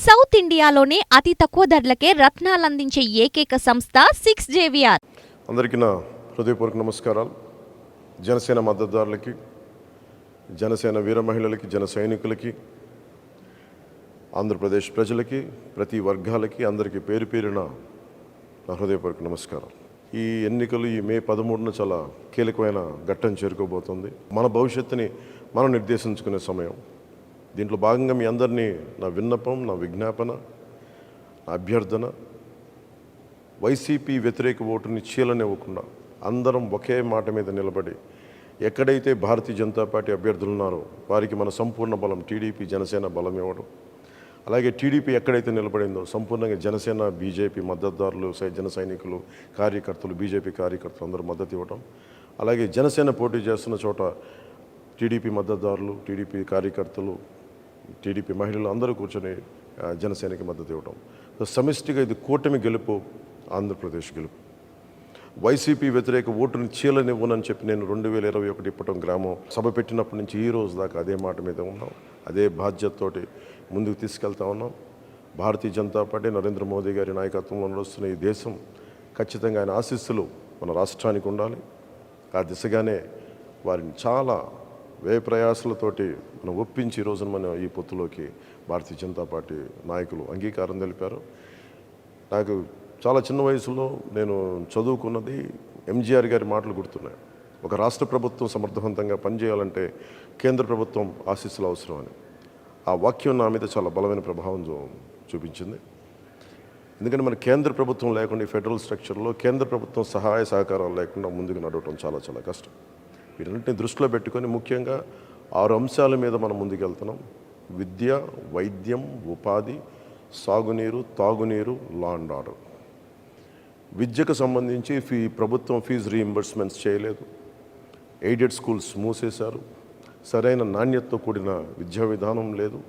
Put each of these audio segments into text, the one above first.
South ఇండియాలోనే అతి తక్కువ ధరలకే రత్నాలందించే ఏకైక సంస్థ 6JVR. అందరికీ నా హృదయపూర్వక నమస్కారాలు. జనసేన మద్దతుదారులకి, జనసేన వీర మహిళలకి, జన సైనికులకి, ఆంధ్రప్రదేశ్ ప్రజలకి, ప్రతి వర్గాలకి అందరికీ పేరు పేరున నా హృదయపూర్వక నమస్కారం. ఈ ఎన్నికలు ఈ మే 13న చాలా కీలకమైన ఘట్టం చేరుకోబోతుంది. మన భవిష్యత్తుని మనం నిర్దేశించుకునే సమయం. దీంట్లో భాగంగా మీ అందరినీ నా విన్నపం, నా విజ్ఞాపన, నా అభ్యర్థన, వైసీపీ వ్యతిరేక ఓటుని చీలనివ్వకుండా అందరం ఒకే మాట మీద నిలబడి ఎక్కడైతే భారతీయ జనతా పార్టీ అభ్యర్థులు ఉన్నారో వారికి మన సంపూర్ణ బలం టీడీపీ, జనసేన బలం ఇవ్వడం. అలాగే టీడీపీ ఎక్కడైతే నిలబడిందో సంపూర్ణంగా జనసేన, బీజేపీ మద్దతుదారులు, జన సైనికులు, కార్యకర్తలు, బీజేపీ కార్యకర్తలు అందరూ మద్దతు ఇవ్వడం. అలాగే జనసేన పోటీ చేస్తున్న చోట టీడీపీ మద్దతుదారులు, టీడీపీ కార్యకర్తలు, టీడీపీ మహిళలు అందరూ కూర్చొని జనసేనకి మద్దతు ఇవ్వడం. సమిష్టిగా ఇది కూటమి గెలుపు, ఆంధ్రప్రదేశ్ గెలుపు. వైసీపీ వ్యతిరేక ఓటుని చీలనివ్వనని చెప్పి నేను 2021 ఇప్పటం గ్రామం సభ పెట్టినప్పటి నుంచి ఈ రోజు దాకా అదే మాట మీద ఉన్నాం. అదే బాధ్యతతోటి ముందుకు తీసుకెళ్తా ఉన్నాం. భారతీయ జనతా పార్టీ నరేంద్ర మోదీ గారి నాయకత్వంలో నడుస్తున్న ఈ దేశం ఖచ్చితంగా ఆయన ఆశీస్సులు మన రాష్ట్రానికి ఉండాలి. ఆ దిశగానే వారిని చాలా వ్యయ ప్రయాసాలతోటి మనం ఒప్పించి ఈ రోజున మనం ఈ పొత్తులోకి భారతీయ జనతా పార్టీ నాయకులు అంగీకారం తెలిపారు. నాకు చాలా చిన్న వయసులో నేను చదువుకున్నది ఎంజీఆర్ గారి మాటలు గుర్తున్నాయి. ఒక రాష్ట్ర ప్రభుత్వం సమర్థవంతంగా పనిచేయాలంటే కేంద్ర ప్రభుత్వం ఆశీస్సులు అవసరం అని. ఆ వాక్యం నా మీద చాలా బలమైన ప్రభావం చూపించింది. ఎందుకంటే మన కేంద్ర ప్రభుత్వం లేకుండా ఈ ఫెడరల్ స్ట్రక్చర్లో కేంద్ర ప్రభుత్వం సహాయ సహకారాలు లేకుండా ముందుకు నడవటం చాలా చాలా కష్టం. వీటన్నింటిని దృష్టిలో పెట్టుకొని ముఖ్యంగా 6 అంశాల మీద మనం ముందుకెళ్తున్నాం. విద్య, వైద్యం, ఉపాధి, సాగునీరు, తాగునీరు, లా అండ్ ఆర్డర్. విద్యకు సంబంధించి ప్రభుత్వం ఫీజు రీయింబర్స్మెంట్స్ చేయలేదు. ఎయిడెడ్ స్కూల్స్ మూసేశారు. సరైన నాణ్యతతో కూడిన విద్యా విధానం లేదు.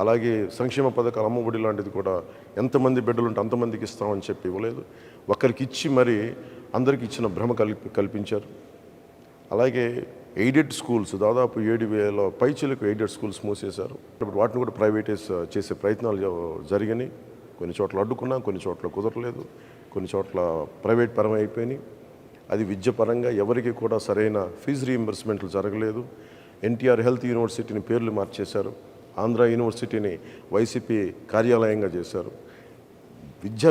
అలాగే సంక్షేమ పథకాలు, అమ్మఒడి లాంటిది కూడా ఎంతమంది బిడ్డలు ఉంటే అంతమందికి ఇస్తామని చెప్పి ఇవ్వలేదు. ఒకరికి ఇచ్చి మరి అందరికి ఇచ్చిన భ్రమ కల్పించారు. అలాగే ఎయిడెడ్ స్కూల్స్ దాదాపు 7,000 పైచీలకు ఎయిడెడ్ స్కూల్స్ మూసేశారు. వాటిని కూడా ప్రైవేటైజ్ చేసే ప్రయత్నాలు జరిగినాయి. కొన్ని చోట్ల అడ్డుకున్నా, కొన్ని చోట్ల కుదరలేదు, కొన్ని చోట్ల ప్రైవేట్ పరం అయిపోయినాయి. అది విద్య పరంగా ఎవరికి కూడా సరైన ఫీజు రీయింబర్స్మెంట్లు జరగలేదు. ఎన్టీఆర్ హెల్త్ యూనివర్సిటీని పేర్లు మార్చేశారు. ఆంధ్ర యూనివర్సిటీని వైసీపీ కార్యాలయంగా చేశారు.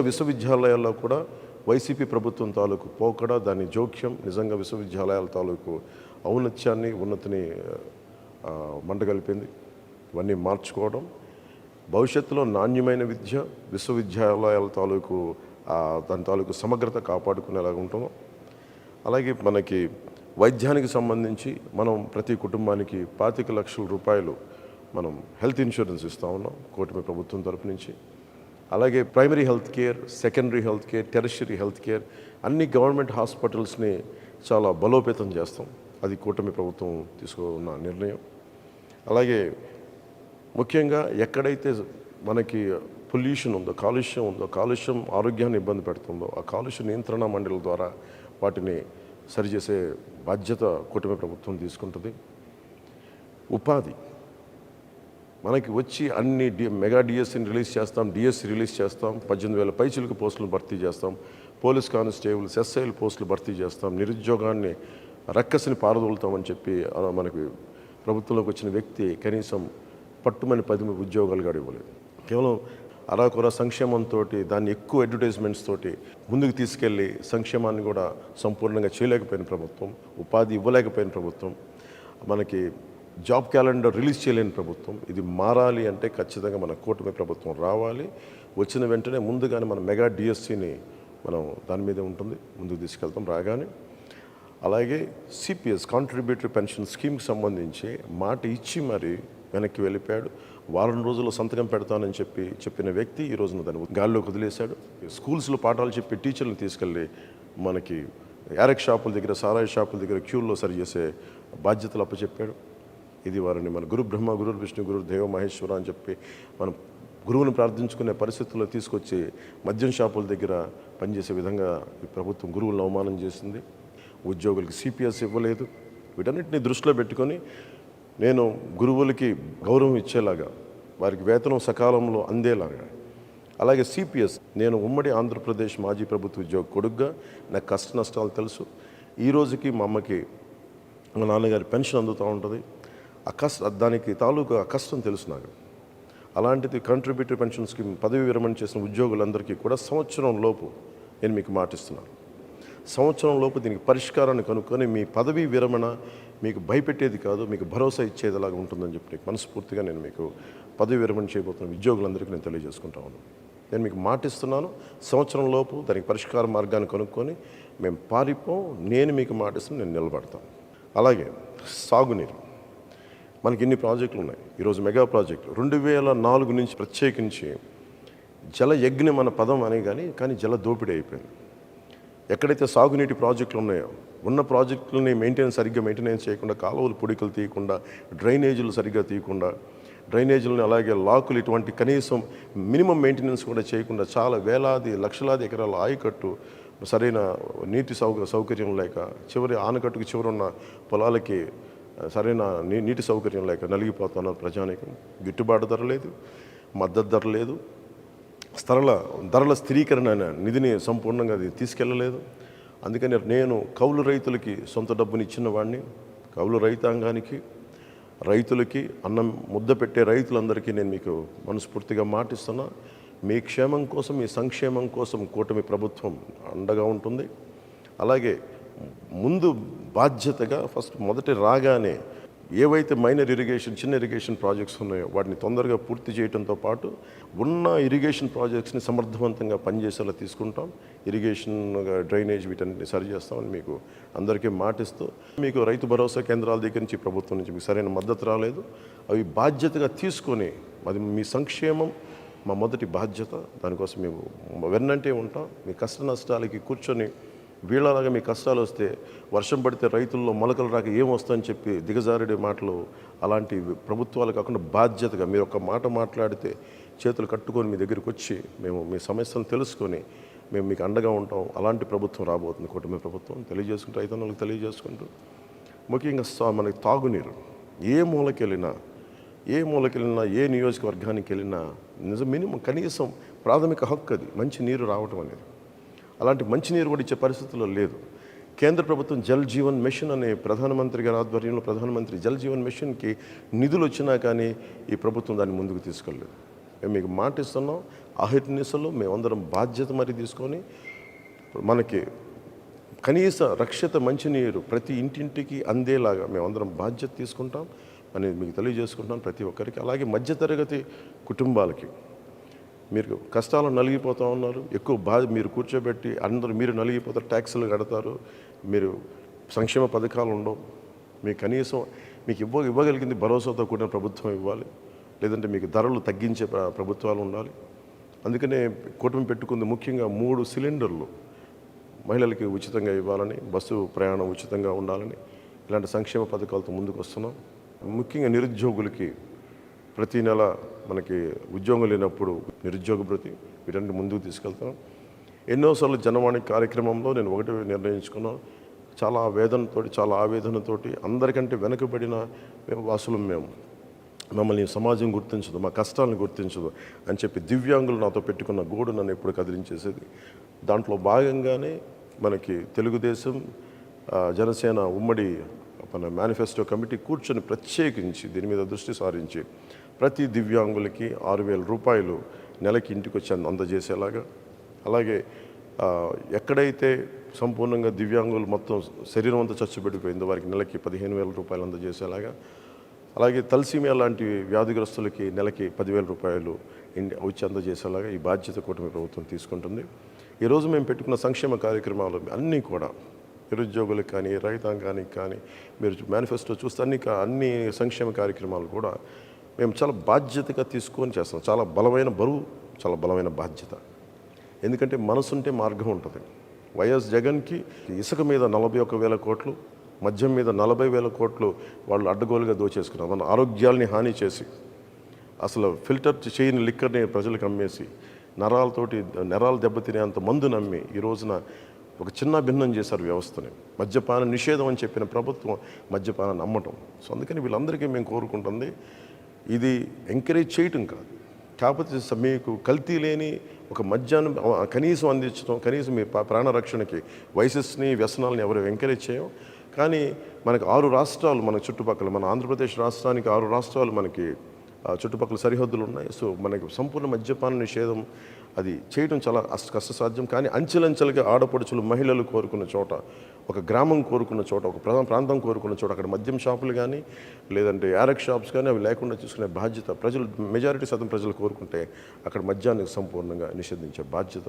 విశ్వవిద్యాలయాల్లో కూడా వైసీపీ ప్రభుత్వం తాలూకు పోకడ, దాని జోక్యం నిజంగా విశ్వవిద్యాలయాల తాలూకు ఔన్నత్యాన్ని, ఉన్నతిని మంటగలిపింది. ఇవన్నీ మార్చుకోవడం, భవిష్యత్తులో నాణ్యమైన విద్య, విశ్వవిద్యాలయాల తాలూకు దాని తాలూకు సమగ్రత కాపాడుకునేలాగా ఉంటాము. అలాగే మనకి వైద్యానికి సంబంధించి మనం ప్రతి కుటుంబానికి 25 లక్షల రూపాయలు మనం హెల్త్ ఇన్సూరెన్స్ ఇస్తూ ఉన్నాం కూటమి ప్రభుత్వం తరపు నుంచి. అలాగే primary health care, secondary health care, tertiary health care అన్ని గవర్నమెంట్ హాస్పిటల్స్ని చాలా బలోపేతం చేస్తాం. అది కూటమి ప్రభుత్వం తీసుకున్న నిర్ణయం. అలాగే ముఖ్యంగా ఎక్కడైతే మనకి పొల్యూషన్ ఉందో, కాలుష్యం ఉందో, కాలుష్యం ఆరోగ్యాన్ని ఇబ్బంది పెడుతుందో ఆ కాలుష్య నియంత్రణ మండలి ద్వారా వాటిని సరిచేసే బాధ్యత కూటమి ప్రభుత్వం తీసుకుంటుంది. ఉపాధి మనకి వచ్చి అన్ని మెగా డిఎస్సిని రిలీజ్ చేస్తాం, డిఎస్సి రిలీజ్ చేస్తాం, 18,000 పైచిలకు పోస్టులను భర్తీ చేస్తాం, పోలీస్ కానిస్టేబుల్స్, ఎస్ఐలు పోస్టులు భర్తీ చేస్తాం, నిరుద్యోగాన్ని రక్కసిని పారదోలుతామని చెప్పి మనకి ప్రభుత్వంలోకి వచ్చిన వ్యక్తి కనీసం పట్టుమని 10 ఉద్యోగాలు కూడా ఇవ్వలేదు. కేవలం అరాకొర సంక్షేమంతో దాన్ని ఎక్కువ అడ్వర్టైజ్మెంట్స్ తోటి ముందుకు తీసుకెళ్ళి సంక్షేమాన్ని కూడా సంపూర్ణంగా చేయలేకపోయిన ప్రభుత్వం, ఉపాధి ఇవ్వలేకపోయిన ప్రభుత్వం, మనకి జాబ్ క్యాలెండర్ రిలీజ్ చేయలేని ప్రభుత్వం. ఇది మారాలి అంటే ఖచ్చితంగా మన కూటమి ప్రభుత్వం రావాలి. వచ్చిన వెంటనే ముందుగానే మన మెగా డిఎస్సిని మనం దాని మీదే ఉంటుంది, ముందుకు తీసుకెళ్తాం రాగానే. అలాగే సిపిఎస్, కాంట్రిబ్యూటరీ పెన్షన్ స్కీమ్కి సంబంధించి మాట ఇచ్చి మరి వెనక్కి వెళ్ళిపోయాడు. వారం రోజుల్లో సంతకం పెడతానని చెప్పిన వ్యక్తి ఈ రోజున దాన్ని గాల్లోకి వదిలేశాడు. స్కూల్స్లో పాఠాలు చెప్పి టీచర్లను తీసుకెళ్ళి మనకి యారెక్ షాపుల దగ్గర, సారాయి షాపుల దగ్గర క్యూల్లో సరిచేసే బాధ్యతలు అప్పచెప్పాడు. ఇది వారిని మన గురు బ్రహ్మ, గురు విష్ణు, గురు దేవ మహేశ్వర అని చెప్పి మనం గురువుని ప్రార్థించుకునే పరిస్థితుల్లో తీసుకొచ్చి మద్యం షాపుల దగ్గర పనిచేసే విధంగా ఈ ప్రభుత్వం గురువులను అవమానం చేసింది. ఉద్యోగులకి సిపిఎస్ ఇవ్వలేదు. వీటన్నిటిని దృష్టిలో పెట్టుకొని నేను గురువులకి గౌరవం ఇచ్చేలాగా వారికి వేతనం సకాలంలో అందేలాగా. అలాగే సిపిఎస్, నేను ఉమ్మడి ఆంధ్రప్రదేశ్ మాజీ ప్రభుత్వ ఉద్యోగ కొడుగ్గా నాకు కష్ట నష్టాలు తెలుసు. ఈ రోజుకి మా అమ్మకి మా నాన్నగారి పెన్షన్ అందుతూ ఉంటుంది. దానికి తాలూకా కష్టం తెలుసు నాకు. అలాంటిది కంట్రిబ్యూటరీ పెన్షన్ స్కీమ్ పదవి విరమణ చేసిన ఉద్యోగులందరికీ కూడా సంవత్సరం లోపు నేను మీకు మాటిస్తున్నాను. సంవత్సరం లోపు దీనికి పరిష్కారాన్ని కనుక్కొని మీ పదవీ విరమణ మీకు భయపెట్టేది కాదు, మీకు భరోసా ఇచ్చేదిలాగా ఉంటుందని చెప్పి మనస్ఫూర్తిగా నేను మీకు పదవి విరమణ చేయబోతున్న ఉద్యోగులందరికీ నేను తెలియజేసుకుంటా ఉన్నాను. నేను మీకు మాటిస్తున్నాను, సంవత్సరం లోపు దానికి పరిష్కార మార్గాన్ని కనుక్కొని మేము పారిపోం. నేను మీకు మాటిస్తున్నాను, నేను నిలబడతాను. అలాగే సాగునీరు, మనకి ఇన్ని ప్రాజెక్టులు ఉన్నాయి. ఈరోజు మెగా ప్రాజెక్టు 2004 నుంచి ప్రత్యేకించి జల యజ్ఞం మన పదం అనే కానీ జల దోపిడీ అయిపోయింది. ఎక్కడైతే సాగునీటి ప్రాజెక్టులు ఉన్నాయో ఉన్న ప్రాజెక్టులని సరిగ్గా మెయింటెనెన్స్ చేయకుండా, కాలువలు పొడికలు తీయకుండా, డ్రైనేజీలు సరిగ్గా తీయకుండా, డ్రైనేజీలను అలాగే లాకులు ఇటువంటి కనీసం మినిమం మెయింటెనెన్స్ కూడా చేయకుండా చాలా వేలాది లక్షలాది ఎకరాల ఆయకట్టు సరైన నీటి సౌకర్యం లేక, చివరి ఆనకట్టుకు చివరున్న పొలాలకి సరైన నీటి సౌకర్యం లేక నలిగిపోతున్నారు ప్రజానికి. గిట్టుబాటు ధర లేదు, మద్దతు ధర లేదు, ధరల స్థిరీకరణ నిధిని సంపూర్ణంగా అది తీసుకెళ్ళలేదు. అందుకని నేను కౌలు రైతులకి సొంత డబ్బుని ఇచ్చిన వాడిని, కౌలు రైతాంగానికి, రైతులకి, అన్నం ముద్ద పెట్టే రైతులందరికీ నేను మీకు మనస్ఫూర్తిగా మాటిస్తున్నా. మీ క్షేమం కోసం, మీ సంక్షేమం కోసం కూటమి ప్రభుత్వం అండగా ఉంటుంది. అలాగే ముందు బాధ్యతగా మొదటి రాగానే ఏవైతే మైనర్ ఇరిగేషన్, చిన్న ఇరిగేషన్ ప్రాజెక్ట్స్ ఉన్నాయో వాటిని తొందరగా పూర్తి చేయడంతో పాటు ఉన్న ఇరిగేషన్ ప్రాజెక్ట్స్ని సమర్థవంతంగా పనిచేసేలా తీసుకుంటాం. ఇరిగేషన్, డ్రైనేజ్ వీటన్నిటిని సరి చేస్తామని మీకు అందరికీ మాటిస్తూ, మీకు రైతు భరోసా కేంద్రాల దగ్గర నుంచి ప్రభుత్వం నుంచి మీకు సరైన మద్దతు రాలేదు. అవి బాధ్యతగా తీసుకొని అది మీ సంక్షేమం మా మొదటి బాధ్యత. దానికోసం మేము వెన్నంటే ఉంటాం. మీ కష్ట నష్టాలకి కూర్చొని వీళ్ళలాగా మీ కష్టాలు వస్తే, వర్షం పడితే రైతుల్లో మొలకలు రాక ఏమొస్తుందని చెప్పి దిగజారుడే మాటలు అలాంటి ప్రభుత్వాలు కాకుండా బాధ్యతగా మీరు ఒక మాట మాట్లాడితే చేతులు కట్టుకొని మీ దగ్గరికి వచ్చి మేము మీ సమస్యలను తెలుసుకొని మేము మీకు అండగా ఉంటాం. అలాంటి ప్రభుత్వం రాబోతుంది కూటమి ప్రభుత్వం. తెలియజేసుకుంటూ రైతన్నలకు తెలియజేసుకుంటూ, ముఖ్యంగా మనకి తాగునీరు ఏ మూలకెళ్ళినా, ఏ నియోజకవర్గానికి వెళ్ళినా మినిమం కనీసం ప్రాథమిక హక్కు అది, మంచి నీరు రావటం అనేది. అలాంటి మంచినీరు కూడా ఇచ్చే పరిస్థితుల్లో లేదు. కేంద్ర ప్రభుత్వం జల్ జీవన్ మిషన్ అనే ప్రధానమంత్రి గారి ఆధ్వర్యంలో ప్రధానమంత్రి జల్ జీవన్ మిషన్కి నిధులు వచ్చినా కానీ ఈ ప్రభుత్వం దాన్ని ముందుకు తీసుకెళ్ళలేదు. మేము మీకు మాటిస్తున్నాం, అహిర్నిశలు మేమందరం బాధ్యత మరి తీసుకొని మనకి కనీస రక్షిత మంచినీరు ప్రతి ఇంటింటికి అందేలాగా మేమందరం బాధ్యత తీసుకుంటాం అనేది మీకు తెలియజేసుకుంటాం ప్రతి ఒక్కరికి. అలాగే మధ్యతరగతి కుటుంబాలకి మీరు కష్టాలు నలిగిపోతూ ఉన్నారు, ఎక్కువ మీరు కూర్చోబెట్టి అందరూ మీరు నలిగిపోతారు, ట్యాక్సులు కడతారు, మీరు సంక్షేమ పథకాలు ఉండవు. మీకు కనీసం మీకు ఇవ్వగలిగింది భరోసాతో కూడిన ప్రభుత్వం ఇవ్వాలి, లేదంటే మీకు ధరలు తగ్గించే ప్రభుత్వాలు ఉండాలి. అందుకనే కూటమి పెట్టుకుంది ముఖ్యంగా 3 సిలిండర్లు మహిళలకి ఉచితంగా ఇవ్వాలని, బస్సు ప్రయాణం ఉచితంగా ఉండాలని, ఇలాంటి సంక్షేమ పథకాలతో ముందుకు వస్తున్నాం. ముఖ్యంగా నిరుద్యోగులకి ప్రతి నెల మనకి ఉద్యోగం లేనప్పుడు నిరుద్యోగ భృతి వీటన్ని ముందుకు తీసుకెళ్తాం. ఎన్నోసార్లు జనవాణి కార్యక్రమంలో నేను ఒకటి నిర్ణయించుకున్నాను, చాలా ఆవేదనతోటి అందరికంటే వెనుకబడిన వాసులు మేము, మమ్మల్ని సమాజం గుర్తించదు, మా కష్టాలను గుర్తించదు అని చెప్పి దివ్యాంగులు నాతో పెట్టుకున్న గోడు నన్ను ఎప్పుడు కదిలించేసేది. దాంట్లో భాగంగానే మనకి తెలుగుదేశం, జనసేన ఉమ్మడి మన మేనిఫెస్టో కమిటీ కూర్చొని ప్రత్యేకించి దీని మీద దృష్టి సారించి ప్రతి దివ్యాంగులకి 6,000 రూపాయలు నెలకి ఇంటికి వచ్చి అందజేసేలాగా, అలాగే ఎక్కడైతే సంపూర్ణంగా దివ్యాంగులు మొత్తం శరీరం అంతా చచ్చుబడిపోయిందో వారికి నెలకి 15,000 రూపాయలు అందజేసేలాగా, అలాగే తలసీమియా లాంటి వ్యాధిగ్రస్తులకి నెలకి 10,000 రూపాయలు వచ్చి అందజేసేలాగా ఈ బాధ్యత కూటమి ప్రభుత్వం తీసుకుంటుంది. ఈరోజు మేము పెట్టుకున్న సంక్షేమ కార్యక్రమాలు అన్నీ కూడా నిరుద్యోగులకు కానీ, రైతాంగానికి కానీ, మీరు మేనిఫెస్టో చూస్తే అన్ని సంక్షేమ కార్యక్రమాలు కూడా మేము చాలా బాధ్యతగా తీసుకొని చేస్తాం. చాలా బలమైన బరువు, చాలా బలమైన బాధ్యత. ఎందుకంటే మనసుంటే మార్గం ఉంటుంది. వైఎస్ జగన్కి ఇసుక మీద 41,000 కోట్లు, మద్యం మీద 40,000 కోట్లు వాళ్ళు అడ్డగోలుగా దోచేసుకున్నారు. మన ఆరోగ్యాల్ని హాని చేసి, అసలు ఫిల్టర్ చేయని లిక్కర్ని ప్రజలకు అమ్మేసి, నరాలు దెబ్బతినేంత మందు నమ్మి ఈ రోజున ఒక చిన్న భిన్నం చేశారు వ్యవస్థని. మద్యపాన నిషేధం అని చెప్పిన ప్రభుత్వం మద్యపానాన్ని అమ్మటం. సో అందుకని వీళ్ళందరికీ మేము కోరుకుంటుంది, ఇది ఎంకరేజ్ చేయటం కాదు, కాకపోతే మీకు కల్తీ లేని ఒక మద్యాన్ని కనీసం అందించడం, కనీసం మీ ప్రాణరక్షణకి వయసెస్ని వ్యసనాలని ఎవరు ఎంకరేజ్ చేయం. కానీ మనకు 6 రాష్ట్రాలు మన చుట్టుపక్కల, మన ఆంధ్రప్రదేశ్ రాష్ట్రానికి 6 రాష్ట్రాలు మనకి చుట్టుపక్కల సరిహద్దులు ఉన్నాయి. సో మనకి సంపూర్ణ మద్యపాన నిషేధం అది చేయడం చాలా కష్టసాధ్యం. కానీ అంచెలంచెలుగా ఆడపడుచులు, మహిళలు కోరుకున్న చోట, ఒక గ్రామం కోరుకున్న చోట, ఒక ప్రాంతం కోరుకున్న చోట అక్కడ మద్యం షాపులు కానీ లేదంటే యారక్ షాప్స్ కానీ అవి లేకుండా చూసుకునే బాధ్యత ప్రజలు, మెజారిటీ శాతం ప్రజలు కోరుకుంటే అక్కడ మద్యాన్ని సంపూర్ణంగా నిషేధించే బాధ్యత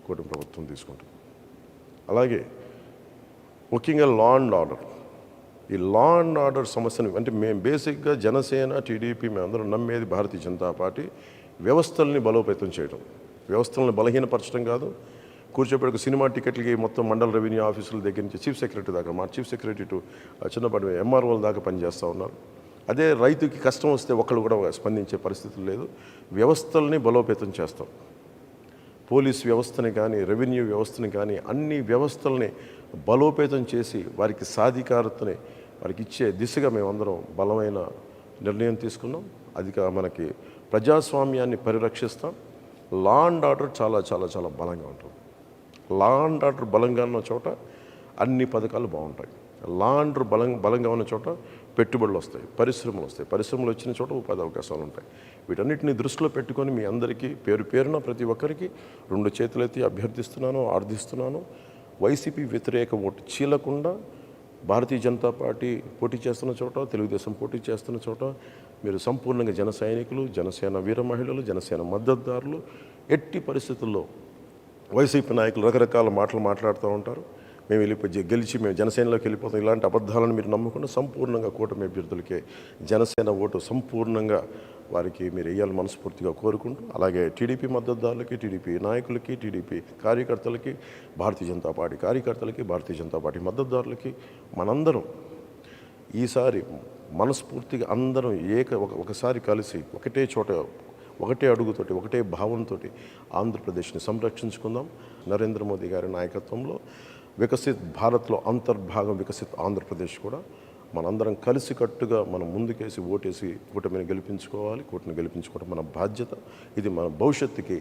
కూటమి ప్రభుత్వం తీసుకుంటుంది. అలాగే ముఖ్యంగా లా అండ్ ఆర్డర్, ఈ లా అండ్ ఆర్డర్ సమస్యను అంటే మేము బేసిక్గా జనసేన, టీడీపీ మేమందరం నమ్మేది భారతీయ జనతా పార్టీ వ్యవస్థల్ని బలోపేతం చేయడం, వ్యవస్థలను బలహీనపరచడం కాదు. కూర్చోబెట్టుకు సినిమా టికెట్లకి మొత్తం మండల రెవెన్యూ ఆఫీసుల దగ్గర నుంచి చీఫ్ సెక్రటరీ దాకా, మా చీఫ్ సెక్రటరీ టు చిన్నపాటి ఎంఆర్ఓల దాకా పనిచేస్తూ ఉన్నారు. అదే రైతుకి కష్టం వస్తే ఒకళ్ళు కూడా స్పందించే పరిస్థితులు లేదు. వ్యవస్థల్ని బలోపేతం చేస్తాం. పోలీస్ వ్యవస్థని కానీ, రెవెన్యూ వ్యవస్థని కానీ, అన్ని వ్యవస్థల్ని బలోపేతం చేసి వారికి సాధికారతని వారికి ఇచ్చే దిశగా మేమందరం బలమైన నిర్ణయం తీసుకున్నాం. అది మనకి ప్రజాస్వామ్యాన్ని పరిరక్షిస్తాం. లా అండ్ ఆర్డర్ చాలా చాలా చాలా బలంగా ఉంటుంది. లా అండ్ ఆర్డర్ బలంగా ఉన్న చోట అన్ని పథకాలు బాగుంటాయి. లా అండ్ ఆర్డర్ బలంగా ఉన్న చోట పెట్టుబడులు వస్తాయి, పరిశ్రమలు వస్తాయి, పరిశ్రమలు వచ్చిన చోట ఉపాధి అవకాశాలు ఉంటాయి. వీటన్నిటిని దృష్టిలో పెట్టుకొని మీ అందరికీ పేరున ప్రతి ఒక్కరికి 2 చేతులెత్తి అభ్యర్థిస్తున్నాను, ఆర్థిస్తున్నాను. వైసీపీ వ్యతిరేక ఓటు చీలకుండా భారతీయ జనతా పార్టీ పోటీ చేస్తున్న చోట, తెలుగుదేశం పోటీ చేస్తున్న చోట మీరు సంపూర్ణంగా జన సైనికులు, జనసేన వీర మహిళలు, జనసేన మద్దతుదారులు. ఎట్టి పరిస్థితుల్లో వైసీపీ నాయకులు రకరకాల మాటలు మాట్లాడుతూ ఉంటారు. మేము గెలిచి మేము జనసేనలోకి వెళ్ళిపోతాం, ఇలాంటి అబద్ధాలను మీరు నమ్మకుండా సంపూర్ణంగా కూటమి అభ్యర్థులకే జనసేన ఓటు సంపూర్ణంగా వారికి మీరు వేయాలని మనస్ఫూర్తిగా కోరుకుంటూ, అలాగే టీడీపీ మద్దతుదారులకి, టీడీపీ నాయకులకి, టీడీపీ కార్యకర్తలకి, భారతీయ జనతా పార్టీ కార్యకర్తలకి, భారతీయ జనతా పార్టీ మద్దతుదారులకి మనందరం ఈసారి మనస్ఫూర్తిగా అందరం ఒకసారి కలిసి ఒకటే చోట, ఒకటే అడుగుతోటి, ఒకటే భావంతో ఆంధ్రప్రదేశ్ని సంరక్షించుకుందాం. నరేంద్ర మోదీ గారి నాయకత్వంలో వికసిత్ భారత్లో అంతర్భాగం వికసిత్ ఆంధ్రప్రదేశ్ కూడా మనందరం కలిసికట్టుగా మనం ముందుకేసి ఓటేసి కూటమిని గెలిపించుకోవాలి. కూటమిని గెలిపించుకోవడం మన బాధ్యత. ఇది మన భవిష్యత్తుకి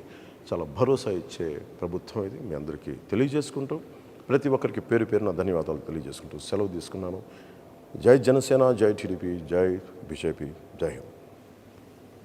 చాలా భరోసా ఇచ్చే ప్రభుత్వం. ఇది మీ అందరికీ తెలియజేసుకుంటూ, ప్రతి ఒక్కరికి పేరున ధన్యవాదాలు తెలియజేసుకుంటూ సెలవు తీసుకున్నాను. జై జనసేన, జై టీడీపీ, జై బీజేపీ, జై హింద్.